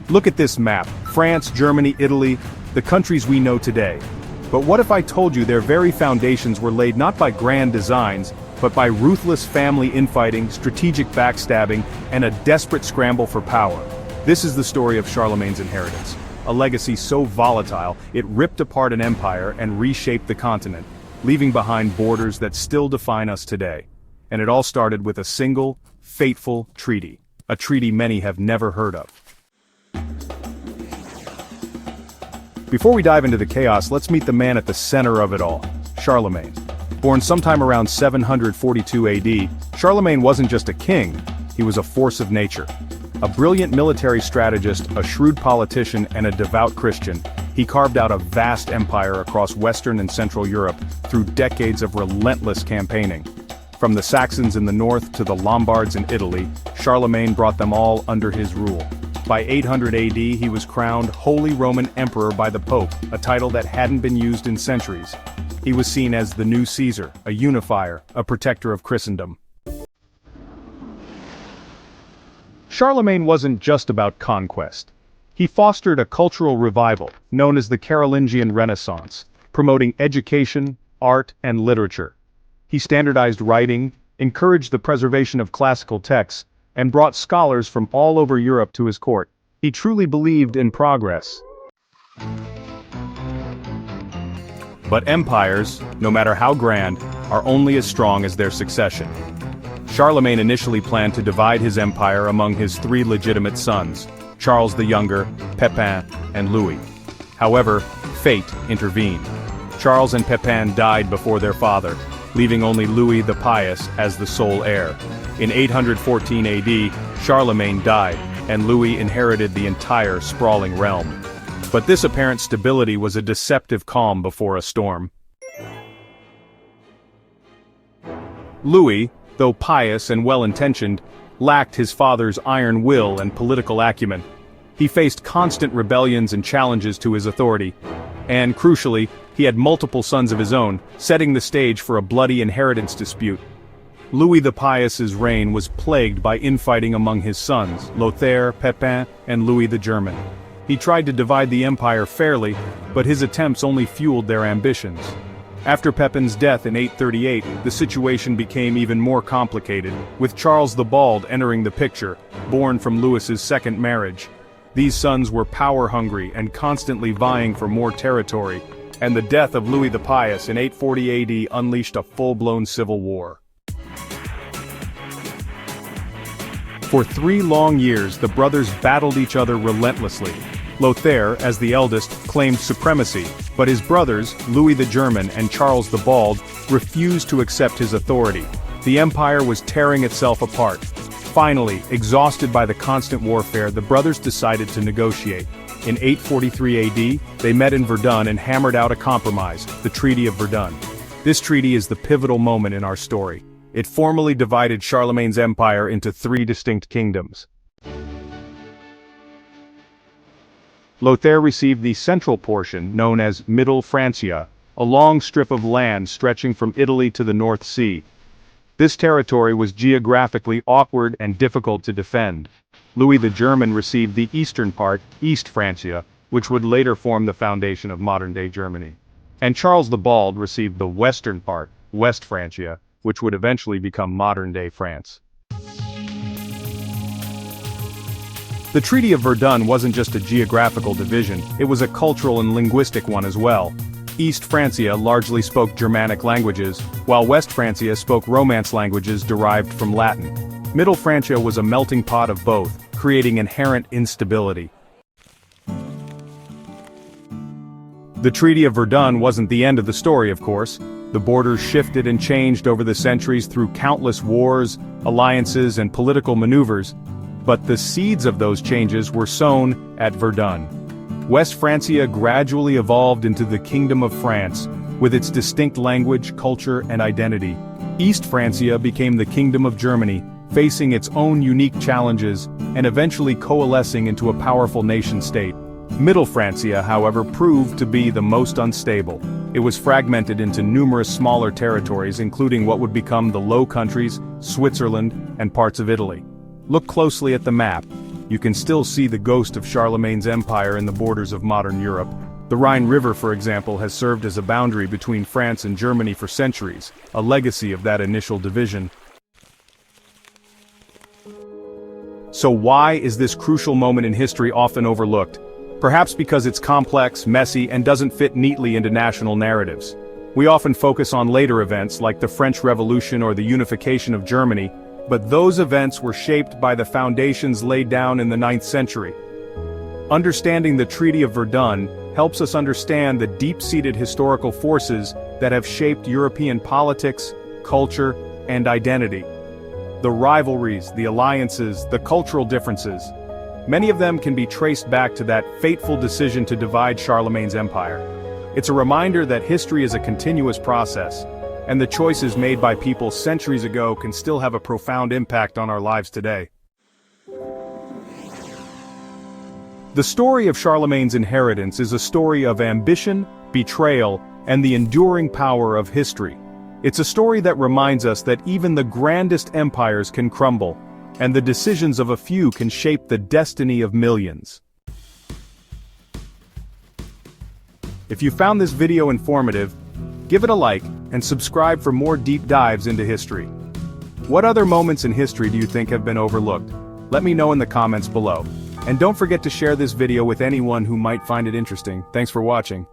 Look at this map: France, Germany, Italy, the countries we know today. But what if I told you their very foundations were laid not by grand designs, but by ruthless family infighting, strategic backstabbing, and a desperate scramble for power? This is the story of Charlemagne's inheritance. A legacy so volatile, it ripped apart an empire and reshaped the continent, leaving behind borders that still define us today. And it all started with a single, fateful treaty. A treaty many have never heard of. Before we dive into the chaos, let's meet the man at the center of it all, Charlemagne. Born sometime around 742 AD, Charlemagne wasn't just a king, he was a force of nature. A brilliant military strategist, a shrewd politician, and a devout Christian, he carved out a vast empire across Western and Central Europe through decades of relentless campaigning. From the Saxons in the north to the Lombards in Italy, Charlemagne brought them all under his rule. By 800 AD, he was crowned Holy Roman Emperor by the Pope, a title that hadn't been used in centuries. He was seen as the new Caesar, a unifier, a protector of Christendom. Charlemagne wasn't just about conquest. He fostered a cultural revival, known as the Carolingian Renaissance, promoting education, art, and literature. He standardized writing, encouraged the preservation of classical texts, and brought scholars from all over Europe to his court. He truly believed in progress. But empires, no matter how grand, are only as strong as their succession. Charlemagne initially planned to divide his empire among his three legitimate sons, Charles the Younger, Pepin, and Louis. However, fate intervened. Charles and Pepin died before their father, leaving only Louis the Pious as the sole heir. In 814 AD, Charlemagne died, and Louis inherited the entire sprawling realm. But this apparent stability was a deceptive calm before a storm. Louis, though pious and well-intentioned, lacked his father's iron will and political acumen. He faced constant rebellions and challenges to his authority. And, crucially, he had multiple sons of his own, setting the stage for a bloody inheritance dispute. Louis the Pious's reign was plagued by infighting among his sons, Lothair, Pepin, and Louis the German. He tried to divide the empire fairly, but his attempts only fueled their ambitions. After Pepin's death in 838, the situation became even more complicated, with Charles the Bald entering the picture, born from Louis's second marriage. These sons were power-hungry and constantly vying for more territory, and the death of Louis the Pious in 840 AD unleashed a full-blown civil war. For 3 long years, the brothers battled each other relentlessly. Lothair, as the eldest, claimed supremacy, but his brothers, Louis the German and Charles the Bald, refused to accept his authority. The empire was tearing itself apart. Finally, exhausted by the constant warfare, the brothers decided to negotiate. In 843 AD, they met in Verdun and hammered out a compromise, the Treaty of Verdun. This treaty is the pivotal moment in our story. It formally divided Charlemagne's empire into 3 distinct kingdoms. Lothair received the central portion, known as Middle Francia, a long strip of land stretching from Italy to the North Sea. This territory was geographically awkward and difficult to defend. Louis the German received the eastern part, East Francia, which would later form the foundation of modern-day Germany. And Charles the Bald received the western part, West Francia, which would eventually become modern-day France. The Treaty of Verdun wasn't just a geographical division, it was a cultural and linguistic one as well. East Francia largely spoke Germanic languages, while West Francia spoke Romance languages derived from Latin. Middle Francia was a melting pot of both, creating inherent instability. The Treaty of Verdun wasn't the end of the story, of course. The borders shifted and changed over the centuries through countless wars, alliances, and political maneuvers. But the seeds of those changes were sown at Verdun. West Francia gradually evolved into the Kingdom of France, with its distinct language, culture, and identity. East Francia became the Kingdom of Germany, facing its own unique challenges, and eventually coalescing into a powerful nation-state. Middle Francia, however, proved to be the most unstable. It was fragmented into numerous smaller territories, including what would become the Low Countries, Switzerland, and parts of Italy. Look closely at the map. you can still see the ghost of Charlemagne's empire in the borders of modern Europe. The Rhine River, for example, has served as a boundary between France and Germany for centuries, a legacy of that initial division. So why is this crucial moment in history often overlooked? Perhaps because it's complex, messy, and doesn't fit neatly into national narratives. We often focus on later events like the French Revolution or the unification of Germany, but those events were shaped by the foundations laid down in the 9th century. Understanding the Treaty of Verdun helps us understand the deep-seated historical forces that have shaped European politics, culture, and identity. The rivalries, the alliances, the cultural differences. Many of them can be traced back to that fateful decision to divide Charlemagne's empire. It's a reminder that history is a continuous process, and the choices made by people centuries ago can still have a profound impact on our lives today. The story of Charlemagne's inheritance is a story of ambition, betrayal, and the enduring power of history. It's a story that reminds us that even the grandest empires can crumble, and the decisions of a few can shape the destiny of millions. If you found this video informative, give it a like and subscribe for more deep dives into history. What other moments in history do you think have been overlooked? Let me know in the comments below. And don't forget to share this video with anyone who might find it interesting. Thanks for watching.